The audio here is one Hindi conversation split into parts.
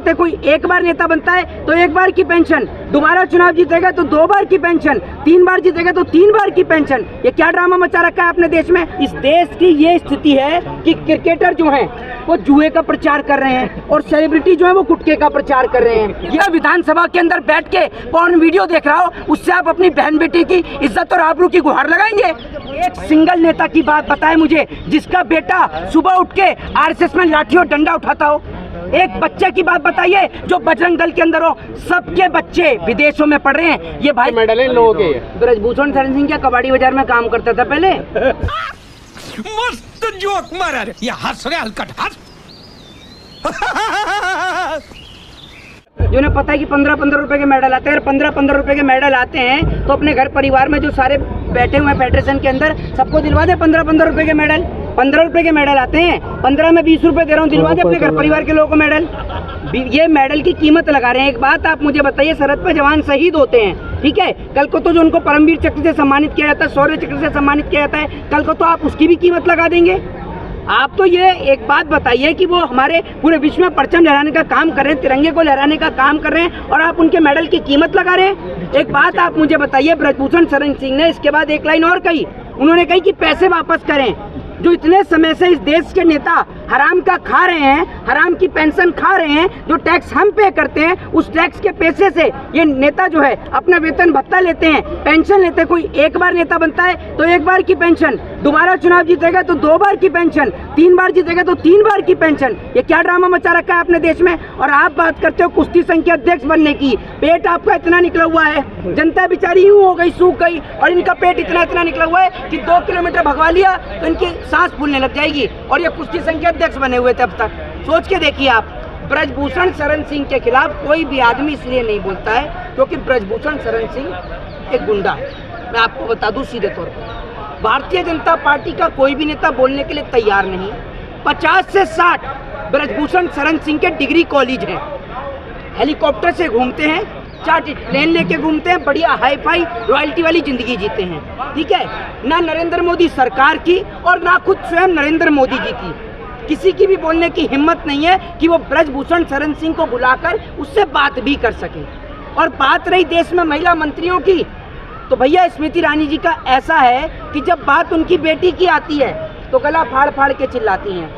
लेते, कोई एक बार नेता बनता है तो एक बार की पेंशन, दोबारा चुनाव जीतेगा तो 2 बार की पेंशन, 3 बार जीतेगा तो 3 बार की पेंशन। ये क्या ड्रामा मचा रखा है अपने देश में। इस देश की ये स्थिति है कि क्रिकेटर जो हैं वो जुए का प्रचार कर रहे हैं और सेलिब्रिटी जो है वो गुटखे का प्रचार कर रहे हैं। यह विधानसभा के अंदर बैठ के पॉर्न वीडियो देख रहा हो, उससे आप अपनी बहन बेटी की इज्जत और आबरू की गुहार लगाएंगे। एक सिंगल नेता की बात बताए मुझे जिसका बेटा सुबह उठ के आरएसएस में लाठी और डंडा उठाता हो। एक बच्चे की बात बताइए जो बजरंग दल के अंदर हो। सबके बच्चे विदेशों में पढ़ रहे हैं। ये भाई मेडल है लोगों के। ब्रजभूषण शरण सिंह क्या कबाड़ी बाजार में काम करता था पहले? मस्त जोक मारा रे, ये हंस रहे हलकट हंस। जिन्हें पता है कि 15-15 रुपए के मेडल आते हैं, 15-15 रुपए के मेडल आते हैं तो अपने घर परिवार में जो सारे बैठे हुए हैं फेडरेशन के अंदर सबको दिलवा दे 15-15 रुपए के मेडल। 15 रुपए के मेडल आते हैं, 15 में 20 रुपए दे रहा हूँ, दिलवा दे अपने घर परिवार के लोगों को मेडल। ये मेडल की कीमत लगा रहे हैं। एक बात आप मुझे बताइए, सरहद पे जवान शहीद होते हैं, ठीक है, कल को तो जो उनको परमवीर चक्र से सम्मानित किया जाता है, शौर्य चक्र से सम्मानित किया जाता है, कल को तो आप उसकी भी कीमत लगा देंगे। आप तो ये एक बात बताइए कि वो हमारे पूरे विश्व में परचम लहराने का काम कर रहे हैं, तिरंगे को लहराने का काम कर रहे हैं और आप उनके मेडल की कीमत लगा रहे हैं। एक बात आप मुझे बताइए, ब्रजभूषण शरण सिंह ने इसके बाद एक लाइन और कही, उन्होंने कही कि पैसे वापस करें। जो इतने समय से इस देश के नेता हराम का खा रहे हैं, हराम की पेंशन खा रहे हैं, जो टैक्स हम पे करते हैं, उस टैक्स के पैसे से ये नेता जो है अपना वेतन भत्ता लेते हैं, पेंशन लेते हैं। कोई एक बार नेता बनता है तो एक बार की पेंशन, दोबारा चुनाव जीतेगा तो 2 बार की पेंशन, 3 बार जीतेगा तो 3 बार की पेंशन। ये क्या ड्रामा मचा रखा है अपने देश में। और आप बात करते हो कुश्ती संघ के अध्यक्ष बनने की, पेट आपका इतना निकला हुआ है, जनता बेचारी यूं हो गई, सूख गई, और इनका पेट इतना निकला हुआ है कि 2 किलोमीटर भगवा लिया तो इनकी सांस फूलने लग जाएगी। और ये कुश्ती संघ के अध्यक्ष बने हुए थे अब तक। सोच के देखिए आप, ब्रजभूषण शरण सिंह के खिलाफ कोई भी आदमी इसलिए नहीं बोलता है क्योंकि ब्रजभूषण शरण सिंह एक गुंडा है। मैं आपको बता दूं सीधे तौर पर, भारतीय जनता पार्टी का कोई भी नेता बोलने के लिए तैयार नहीं। 50 से 60 ब्रजभूषण शरण सिंह के डिग्री कॉलेज हैं, हेलीकॉप्टर से घूमते हैं, चार्टर्ड प्लेन लेके घूमते हैं, बढ़िया हाई फाई रॉयल्टी वाली जिंदगी जीते हैं, ठीक है। ना नरेंद्र मोदी सरकार की और ना खुद स्वयं नरेंद्र मोदी जी की किसी की भी बोलने की हिम्मत नहीं है कि वो ब्रजभूषण शरण सिंह को बुलाकर उससे बात भी कर सके। और बात रही देश में महिला मंत्रियों की, तो भैया स्मृति ईरानी जी का ऐसा है कि जब बात उनकी बेटी की आती है तो गला फाड़ फाड़ के चिल्लाती हैं।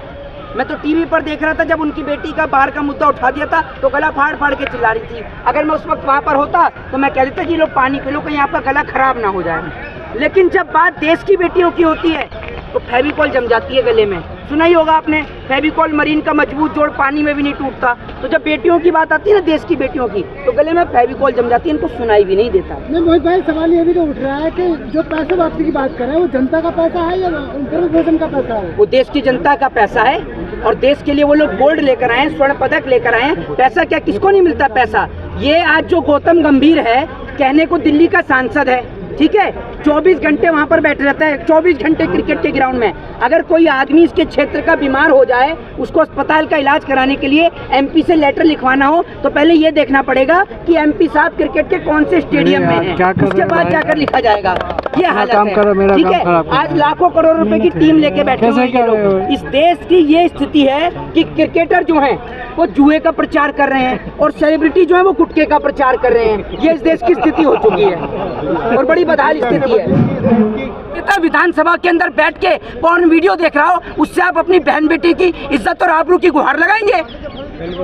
मैं तो टीवी पर देख रहा था, जब उनकी बेटी का बाहर का मुद्दा उठा दिया था तो गला फाड़ फाड़ के चिल्ला रही थी। अगर मैं उस वक्त वहाँ पर होता तो मैं कह देता कि लोग पानी पी लो, कहीं आपका गला खराब ना हो जाए। लेकिन जब बात देश की बेटियों की होती है तो फेविकॉल जम जाती है गले में। सुना ही होगा आपने, फेविकॉल मरीन का मजबूत जोड़ पानी में भी नहीं टूटता। तो जब बेटियों की बात आती है ना, देश की बेटियों की, तो गले में फेविकॉल जम जाती है, इनको सुनाई भी नहीं देता। नहीं मोहित भाई, सवाल ये भी तो उठ रहा है कि जो पैसे वापसी की बात कर रहे हैं वो जनता का पैसा है या ब्रजभूषण का पैसा है? वो देश की जनता का पैसा है और देश के लिए वो लोग गोल्ड लेकर आए, स्वर्ण पदक लेकर आए। पैसा क्या किसको नहीं मिलता पैसा। ये आज जो गौतम गंभीर है, कहने को दिल्ली का सांसद है, ठीक है, 24 घंटे वहाँ पर बैठे रहता है, 24 घंटे क्रिकेट के ग्राउंड में। अगर कोई आदमी इसके क्षेत्र का बीमार हो जाए, उसको अस्पताल का इलाज कराने के लिए एमपी से लेटर लिखवाना हो, तो पहले ये देखना पड़ेगा कि एमपी साहब क्रिकेट के कौन से स्टेडियम में हैं, उसके बाद जाकर लिखा जाएगा। ये हालत है, ठीक है। आज लाखों करोड़ रुपए की टीम लेके बैठे हुए हैं लोग। इस देश की ये स्थिति है कि क्रिकेटर जो हैं वो जुए का प्रचार कर रहे हैं और सेलिब्रिटी जो है वो गुटखे का प्रचार कर रहे हैं। ये इस देश की स्थिति हो चुकी है और बड़ी बदहाल स्थिति है। नेता विधानसभा के अंदर बैठ के पॉर्न वीडियो देख रहा हो, उससे आप अपनी बहन बेटी की इज्जत और आबरू की गुहार लगाएंगे?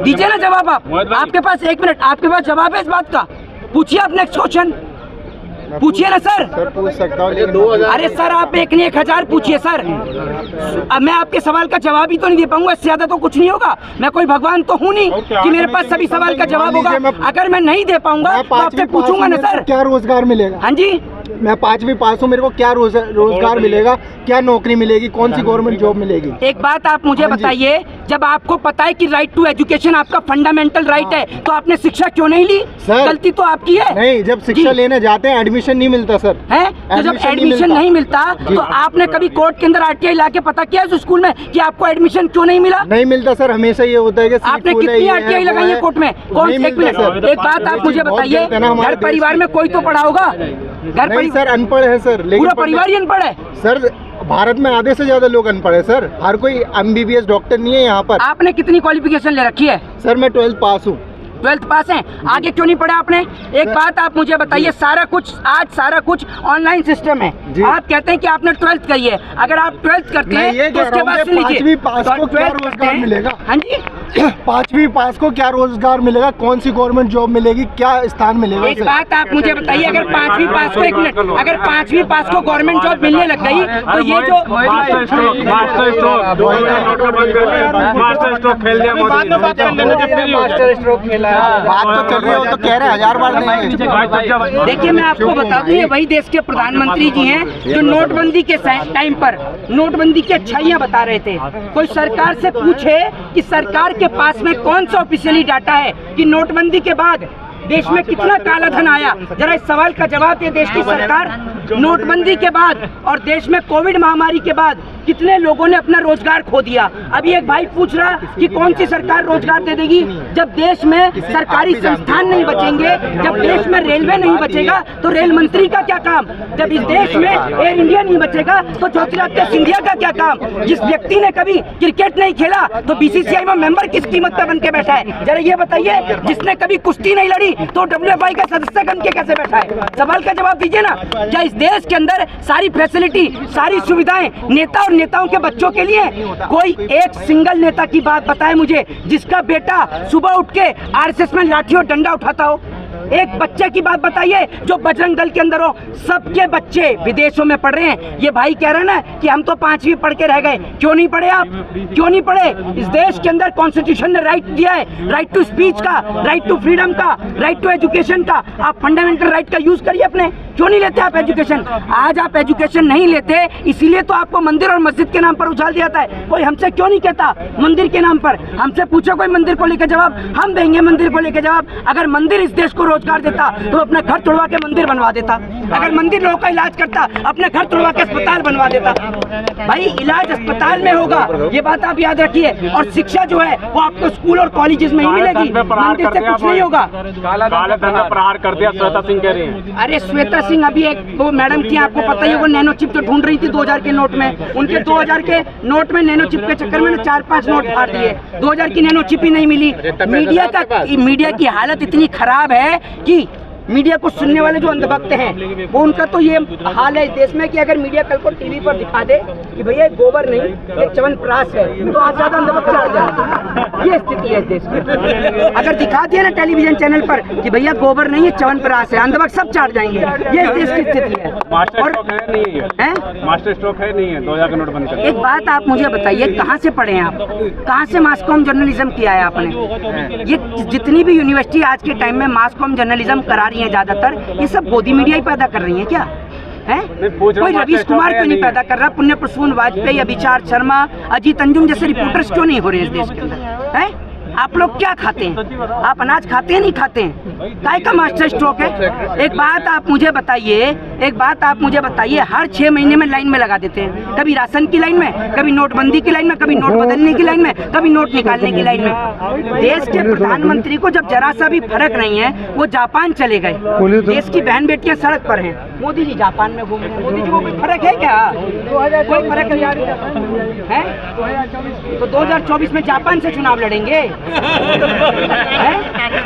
दीजिए ना जवाब आप। आपके पास 1 मिनट, आपके पास जवाब है इस बात का? पूछिए आप नेक्स्ट क्वेश्चन, पूछिए ना सर। पूछ सकता हूँ। अरे सर, आप 1 नहीं 1000 पूछिए सर। अब मैं आपके सवाल का जवाब ही तो नहीं दे पाऊंगा, इससे ज्यादा तो कुछ नहीं होगा। मैं कोई भगवान तो हूँ नहीं कि मेरे पास सभी सवाल का जवाब होगा। अगर मैं नहीं दे पाऊंगा तो आपसे पूछूंगा ना सर। क्या रोजगार मिलेगा? हाँ जी, मैं 5वीं पास हूँ, मेरे को क्या रोजगार मिलेगा, क्या नौकरी मिलेगी, कौन सी गवर्नमेंट जॉब मिलेगी? एक बात आप मुझे बताइए, जब आपको पता है कि राइट टू एजुकेशन आपका फंडामेंटल राइट है, तो आपने शिक्षा क्यों नहीं ली? गलती तो आपकी है। नहीं, जब शिक्षा लेने जाते हैं एडमिशन नहीं मिलता सर। है तो जब एडमिशन नहीं मिलता तो आपने कभी कोर्ट के अंदर आरटीआई ला के पता किया उस स्कूल में कि आपको एडमिशन क्यों नहीं मिला? नहीं मिलता सर, हमेशा ये होता है कि आपने कितनी आरटीआई लगाई है कोर्ट में? कौन? 1 मिनट, एक बात आप मुझे बताइए, घर परिवार में कोई तो पढ़ा होगा, घर नहीं सर, अनपढ़ है सर, लेकिन पूरा परिवार ही अनपढ़ है सर। भारत में आधे से ज्यादा लोग अनपढ़ है सर, हर कोई MBBS डॉक्टर नहीं है यहाँ पर। आपने कितनी क्वालिफिकेशन ले रखी है? सर मैं 12th पास हूँ। 12th पास हैं, आगे क्यों नहीं पढ़ा आपने? एक बात आप मुझे बताइए, सारा कुछ आज सारा कुछ ऑनलाइन सिस्टम है। आप कहते हैं कि आपने 12th करी है, अगर आप 12th करते हैं तो उसके बाद सुन लीजिए, 5वीं पास को क्या रोजगार मिलेगा? हाँ जी, 5वीं पास को क्या रोजगार मिलेगा? कौन सी गवर्नमेंट जॉब मिलेगी? क्या स्थान मिलेगा? एक बात आप मुझे बताइए, अगर 5वीं पास को, एक मिनट, अगर 5वीं पास को गवर्नमेंट जॉब मिलने लग गई तो ये जो मास्टर स्ट्रोक खेला, बात तो चल रही हो तो कह रहे 1000 बार नहीं। देखिए मैं आपको बता दूं, ये वही देश के प्रधानमंत्री जी हैं जो नोटबंदी के टाइम पर नोटबंदी की अच्छाइयां बता रहे थे। कोई सरकार से पूछे कि सरकार के पास में कौन सा ऑफिशियली डाटा है कि नोटबंदी के बाद देश में कितना काला धन आया, जरा इस सवाल का जवाब दे देश की सरकार। नोटबंदी के बाद और देश में कोविड महामारी के बाद कितने लोगों ने अपना रोजगार खो दिया। अभी एक भाई पूछ रहा कि कौन सी सरकार रोजगार दे देगी? जब देश में सरकारी संस्थान नहीं बचेंगे, जब देश में रेलवे नहीं बचेगा तो रेल मंत्री का क्या काम? जब इस देश में एयर इंडिया नहीं बचेगा तो ज्योतिरादित्य सिंधिया का क्या काम? जिस व्यक्ति ने कभी क्रिकेट नहीं खेला तो BCCI में मेंबर किस कीमत पर बन के बैठा है? जरा ये बताइए, जिसने कभी कुश्ती नहीं लड़ी तो WFI का सदस्य बन के कैसे बैठा है? सवाल का जवाब दीजिए ना। क्या इस देश के अंदर सारी फैसिलिटी, सारी सुविधाएं नेता और नेताओं के बच्चों के लिए? कोई एक सिंगल नेता की बात बताए मुझे जिसका बेटा सुबह उठ के RSS में लाठी और डंडा उठाता हो। एक बच्चे की बात बताइए जो बजरंग दल के अंदर हो। सबके बच्चे विदेशों में पढ़ रहे हैं। ये भाई कह रहे हैं ना कि हम तो 5वीं पढ़ के रह गए। क्यों नहीं पढ़े आप? क्यों नहीं पढ़े? इस देश के अंदर कॉन्स्टिट्यूशन ने राइट दिया है, राइट टू स्पीच का, राइट टू फ्रीडम का, राइट टू एजुकेशन का। आप फंडामेंटल राइट का यूज करिए अपने। क्यों नहीं लेते आप एजुकेशन? आज आप एजुकेशन नहीं लेते, इसीलिए तो आपको मंदिर और मस्जिद के नाम पर उछाल दिया जाता है। कोई हमसे क्यों नहीं कहता मंदिर के नाम पर? हमसे पूछो कोई मंदिर को लेकर जवाब, हम देंगे मंदिर को लेकर जवाब। अगर मंदिर इस देश को रोजगार देता तो अपना घर तोड़वा के मंदिर बनवा देता। अगर मंदिर लोगों का इलाज करता अपने घर तोड़वा के अस्पताल बनवा देता। भाई इलाज अस्पताल में होगा, ये बात आप याद रखिए। और शिक्षा जो है वो आपको स्कूल और कॉलेजेस में ही मिलेगी, मंदिर से कुछ नहीं होगा। काला धन पे प्रहार कर दिया, श्वेता सिंह कह रही है। अरे श्वेता सिंह अभी एक वो मैडम थी, आपको पता ही है, वो नैनो चिप तो ढूंढ रही थी 2000 के नोट में। उनके 2000 के नोट में नैनो चिप के चक्कर में 4-5 नोट फाड़ दिए। 2000 की नैनो चिप ही नहीं मिली। मीडिया की हालत इतनी खराब है कि मीडिया को सुनने वाले जो अंधभक्त हैं वो उनका तो ये हाल है इस देश में कि अगर मीडिया कल को टीवी पर दिखा दे कि भैया गोबर नहीं ये च्यवनप्राश है तो आज ज्यादा अंधभक्त चढ़ जाए। ये स्थिति है इस देश में। अगर दिखा दिया ना टेलीविजन चैनल पर कि भैया गोबर नहीं है च्यवनप्राश है, अंधभक्त सब चाट जाएंगे। ये इस देश की स्थिति है। मास्टर स्ट्रोक है नहीं है 2000 का नोट बंद कर। एक बात आप मुझे बताइए, कहाँ से पढ़े हैं आप? कहाँ से मास कॉम जर्नलिज्म किया है आपने? ये जितनी भी यूनिवर्सिटी आज के टाइम में मास कॉम जर्नलिज्म करा रही है ज्यादातर, ये सब गोदी मीडिया ही पैदा कर रही है क्या? है कोई रवीश कुमार क्यों नहीं पैदा कर रहा? पुण्य प्रसून वाजपेयी, अभिचार शर्मा, अजीत अंजुम जैसे रिपोर्टर्स क्यों नहीं हो रहे इस देश के अंदर? है आप लोग क्या खाते हैं? आप अनाज खाते हैं नहीं खाते हैं? काय का मास्टर स्ट्रोक है? एक बात आप मुझे बताइए, हर 6 महीने में लाइन में लगा देते हैं। कभी राशन की लाइन में, कभी नोटबंदी की लाइन में, कभी नोट बदलने की लाइन में, कभी नोट निकालने की लाइन में। देश के प्रधानमंत्री को जब जरा सा भी फर्क नहीं है, वो जापान चले गए। देश की बहन बेटियां सड़क पर हैं, मोदी जी जापान में घूम रहे हैं। मोदी जी को कोई फर्क है क्या? कोई फर्क नहीं है? तो 2024 में जापान से चुनाव लड़ेंगे?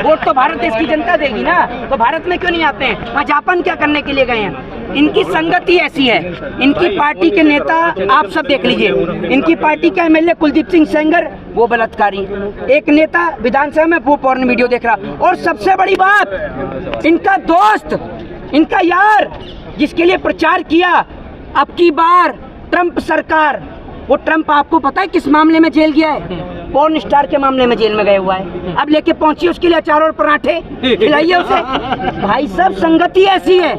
वोट तो भारत देश की जनता देगी ना, तो भारत में क्यों नहीं आते हैं? वहाँ जापान क्या करने के लिए गए हैं? इनकी संगति ऐसी है। इनकी पार्टी के नेता आप सब देख लीजिए, इनकी पार्टी का MLA कुलदीप सिंह सेंगर वो बलात्कारी, एक नेता विधानसभा में वो पोर्न वीडियो देख रहा, और सबसे बड़ी बात इनका दोस्त, इनका यार जिसके लिए प्रचार किया अब की बार ट्रंप सरकार, वो ट्रंप आपको पता है किस मामले में जेल गया है? पोर्न स्टार के मामले में जेल में गया हुआ है। अब लेके पहुंची उसके लिए अचार और पराठे खिलाइए उसे। भाई सब संगति ऐसी है।